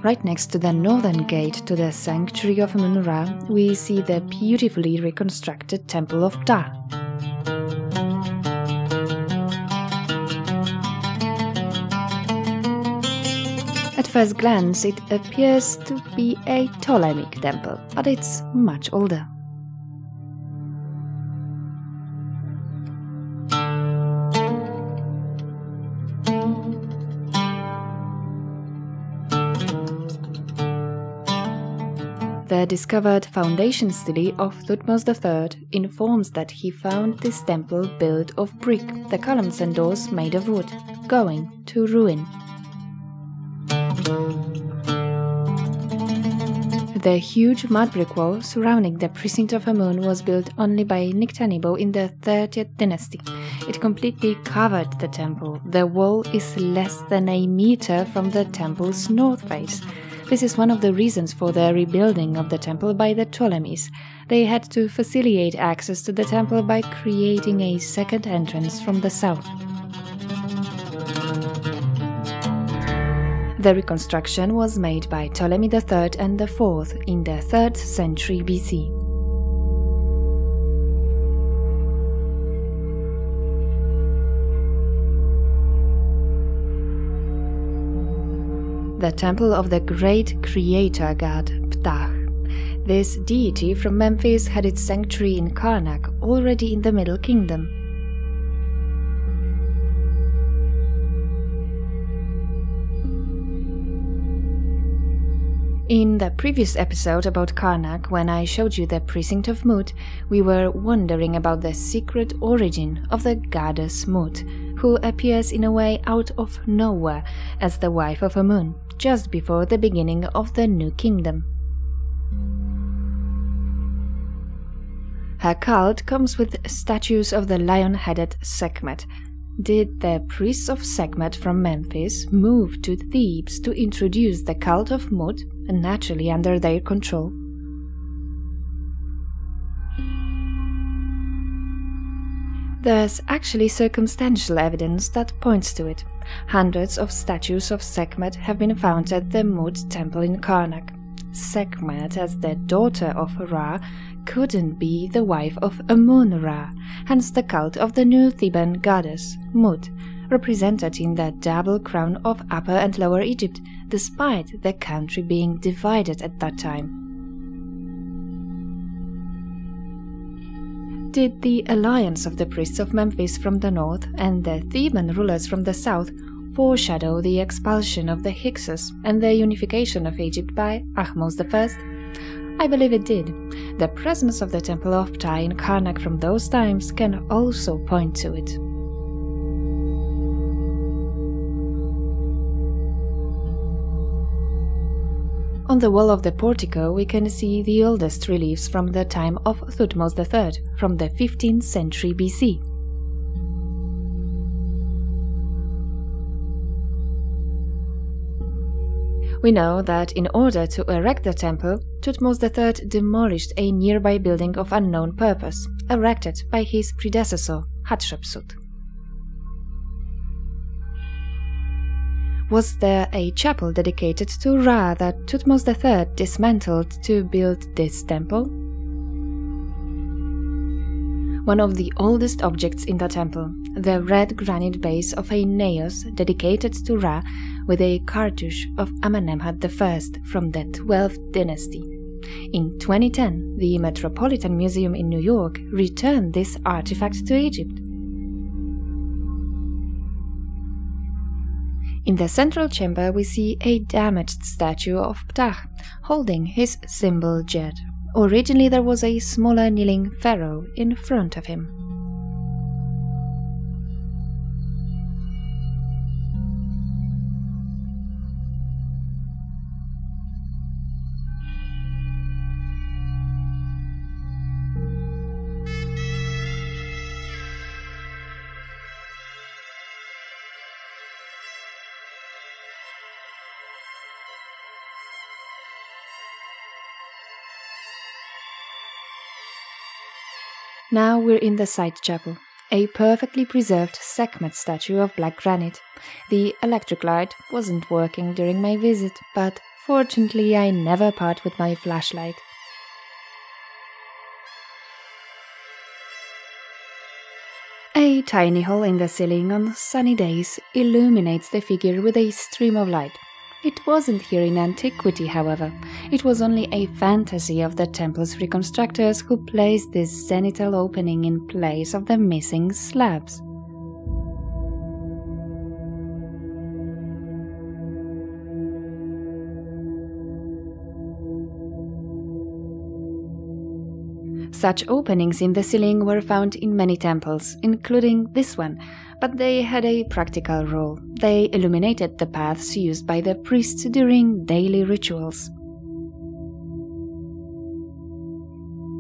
Right next to the northern gate to the sanctuary of Amun-Ra, we see the beautifully reconstructed temple of Ptah. At first glance, it appears to be a Ptolemaic temple, but it's much older. The discovered foundation stele of Thutmose III informs that he found this temple built of brick, the columns and doors made of wood, going to ruin. The huge mud brick wall surrounding the precinct of Amun was built only by Nectanebo in the 30th dynasty. It completely covered the temple. The wall is less than a meter from the temple's north face. This is one of the reasons for the rebuilding of the temple by the Ptolemies. They had to facilitate access to the temple by creating a second entrance from the south. The reconstruction was made by Ptolemy III and IV in the 3rd century BC. The temple of the great creator god Ptah. This deity from Memphis had its sanctuary in Karnak already in the Middle Kingdom. In the previous episode about Karnak, when I showed you the precinct of Mut, we were wondering about the secret origin of the goddess Mut, who appears in a way out of nowhere as the wife of Amun, just before the beginning of the New Kingdom. Her cult comes with statues of the lion-headed SEKHMET. Did the priests of SEKHMET from Memphis move to Thebes to introduce the cult of Mut, naturally under their control? There's actually circumstantial evidence that points to it. Hundreds of statues of Sekhmet have been found at the Mut temple in Karnak. Sekhmet, as the daughter of Ra, couldn't be the wife of Amun-Ra, hence the cult of the new Theban goddess, Mut, represented in the double crown of Upper and Lower Egypt, despite the country being divided at that time. Did the alliance of the priests of Memphis from the north and the Theban rulers from the south foreshadow the expulsion of the Hyksos and the unification of Egypt by Ahmose I? I believe it did. The presence of the temple of Ptah in Karnak from those times can also point to it. On the wall of the portico we can see the oldest reliefs from the time of Thutmose III, from the 15th century BC. We know that in order to erect the temple, Thutmose III demolished a nearby building of unknown purpose, erected by his predecessor, Hatshepsut. Was there a chapel dedicated to Ra that Thutmose III dismantled to build this temple? One of the oldest objects in the temple, the red granite base of a naos dedicated to Ra with a cartouche of Amenemhat I from the 12th dynasty. In 2010, the Metropolitan Museum in New York returned this artifact to Egypt. In the central chamber we see a damaged statue of Ptah, holding his symbol Djed. Originally there was a smaller kneeling pharaoh in front of him. Now we're in the side chapel, a perfectly preserved Sekhmet statue of black granite. The electric light wasn't working during my visit, but Fortunately, I never part with my flashlight. A tiny hole in the ceiling on sunny days illuminates the figure with a stream of light. It wasn't here in antiquity, however. It was only a fantasy of the temple's reconstructors who placed this zenithal opening in place of the missing slabs. Such openings in the ceiling were found in many temples, including this one, but they had a practical role. They illuminated the paths used by the priests during daily rituals.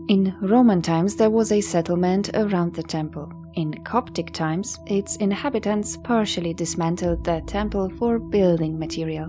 In Roman times, there was a settlement around the temple. In Coptic times, its inhabitants partially dismantled the temple for building material.